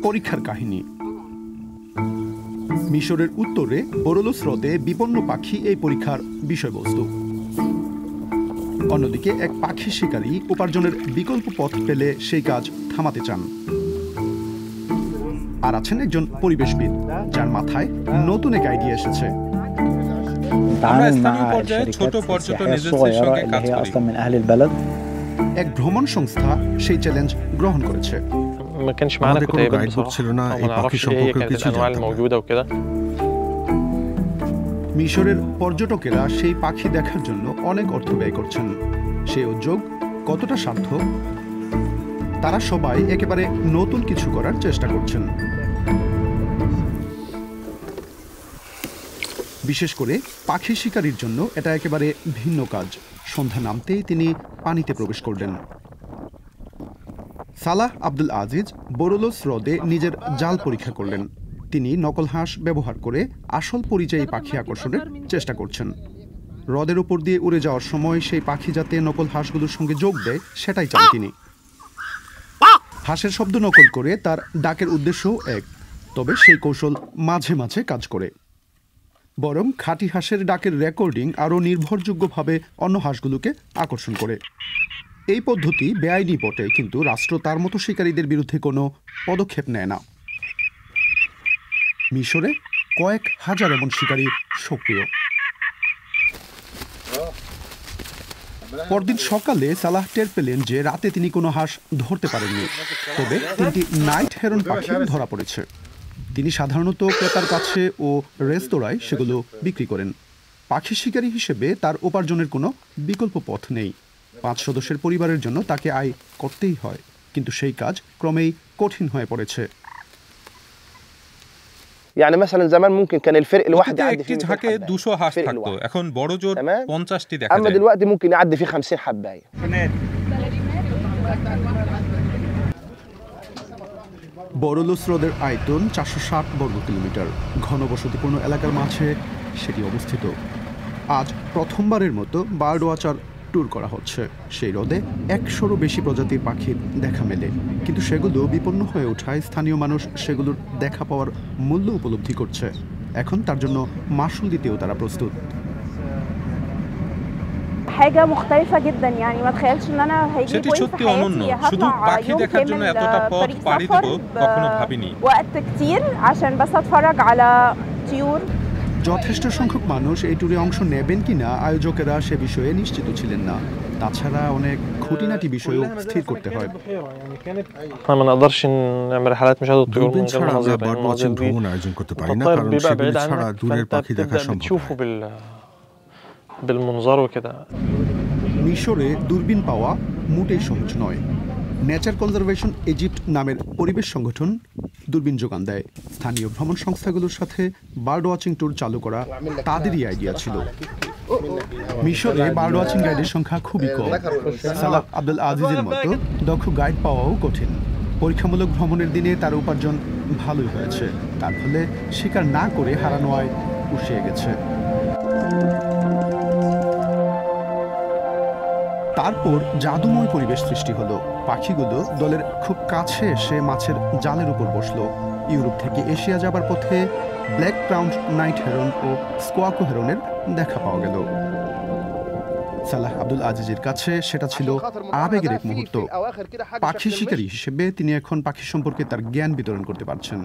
পরীক্ষার কাহিনী। মিশরের উত্তরে বরোলোস হ্রদে বিপন্ন পাখি এই পরীক্ষার বিষয়বস্তু। অন্যদিকে এক পাখি শিকারী উপার্জনের বিকল্প পথ পেলে সেই কাজ থামাতে চান। আর আছেন একজন পরিবেশবিদ, যার মাথায় নতুন এক আইডিয়া এসেছে। ছোট পর্যটন এজেন্সির সঙ্গে কাজ করি। এক ভ্রমণ সংস্থা সেই চ্যালেঞ্জ গ্রহণ করেছে। মিশরের পর্যটকেরা সেই পাখি দেখার জন্য অনেক অর্থ ব্যয় করছেন। সেই উদ্যোগ কতটা সার্থক? তারা সবাই একেবারে নতুন কিছু করার চেষ্টা করছেন। বিশেষ করে পাখি শিকারীর জন্য এটা একেবারে ভিন্ন কাজ। সন্ধ্যা নামতেই তিনি পানিতে প্রবেশ করলেন। সালাহ আব্দুল আজিজ বরোলোস হ্রদে নিজের জাল পরীক্ষা করলেন। তিনি নকল হাঁস ব্যবহার করে আসল পরিযায়ী পাখি আকর্ষণের চেষ্টা করছেন। হ্রদের উপর দিয়ে উড়ে যাওয়ার সময় সেই পাখি যাতে নকল হাঁসগুলোর সঙ্গে যোগ দেয়, সেটাই চান তিনি। হাঁসের শব্দ নকল করে তার ডাকের উদ্দেশ্যও এক, তবে সেই কৌশল মাঝে মাঝে কাজ করে। বরং খাঁটি হাঁসের ডাকের রেকর্ডিং আরও নির্ভরযোগ্যভাবে অন্য হাঁসগুলোকে আকর্ষণ করে। এই পদ্ধতি বেআইনি বটে, কিন্তু রাষ্ট্র তার মতো শিকারীদের বিরুদ্ধে কোনো পদক্ষেপ নেয় না। মিশরে কয়েক হাজার এমন শিকারী সক্রিয়। পরদিন সকালে সালাহ টের পেলেন যে রাতে তিনি কোনো হাঁস ধরতে পারেননি, তবে 3টি নাইট হেরন পাখি ধরা পড়েছে। তিনি সাধারণত ক্রেতার কাছে ও রেস্তোরাঁয় সেগুলো বিক্রি করেন। পাখি শিকারী হিসেবে তার উপার্জনের কোনো বিকল্প পথ নেই। 5 সদস্যের পরিবারের জন্য তাকে আয় করতেই হয়, কিন্তু সেই কাজ ক্রমেই কঠিন হয়ে পড়েছে। একটি ঝাঁকে 200 হাঁস থাকতো, এখন বড় জোর 50টি দেখা যায়। বরোলোস হ্রদের আয়তন 460 বর্গ কিলোমিটার। ঘনবসতিপূর্ণ এলাকার মাঝে সেটি অবস্থিত। আজ প্রথমবারের মতো বার্ড ওয়াচার ট্যুর করা হচ্ছে। সেই হ্রদে 100-রও বেশি প্রজাতির পাখির দেখা মেলে, কিন্তু সেগুলো বিপন্ন হয়ে ওঠায় স্থানীয় মানুষ সেগুলোর দেখা পাওয়ার মূল্য উপলব্ধি করছে। এখন তার জন্য মাশুল দিতেও তারা প্রস্তুত। সেটি সত্যি অনন্য। শুধু পাখি দেখার জন্য এতটা পথ পাড়ি দেব কখনো ভাবিনি। যথেষ্ট সংখ্যক মানুষ এই ট্যুরে অংশ নেবেন কিনা আয়োজকেরা সে বিষয়ে নিশ্চিত ছিলেন না। তাছাড়া অনেক খুঁটিনাটি বিষয়ও স্থির করতে হয়। দূরবীন ছাড়া আমরা বার্ড ওয়াচিং ভ্রমণ আয়োজন করতে পারি না, কারণ সেগুলি ছাড়া দূরের পাখি দেখা সম্ভব নয়। মিশরে দূরবীন পাওয়া মোটেই সহজ নয়। নেচার কনজারভেশন ইজিপ্ট নামের পরিবেশ সংগঠন দূরবীন যোগান দেয়। স্থানীয় ভ্রমণ সংস্থাগুলোর সাথে বার্ড ওয়াচিং ট্যুর চালু করা তাদেরই আইডিয়া ছিল। মিশরে বার্ড ওয়াচিং গাইডের সংখ্যা খুবই কম। সালাহ আব্দুল আজিজের মতো দক্ষ গাইড পাওয়াও কঠিন। পরীক্ষামূলক ভ্রমণের দিনে তার উপার্জন ভালোই হয়েছে, তার ফলে শিকার না করে হারানো আয় পুষিয়ে গেছে। তারপর জাদুময় পরিবেশ সৃষ্টি হলো। পাখিগুলো দলের খুব কাছে এসে মাছের জালের উপর বসলো। ইউরোপ থেকে এশিয়া যাবার পথে ব্ল্যাক ক্রাউন্ড নাইট হেরন ও স্কোয়াকো হেরনের দেখা পাওয়া গেল। সালাহ আব্দুল আজিজের কাছে সেটা ছিল আবেগের এক মুহূর্ত। পাখি শিকারী হিসেবে তিনি এখন পাখি সম্পর্কে তার জ্ঞান বিতরণ করতে পারছেন।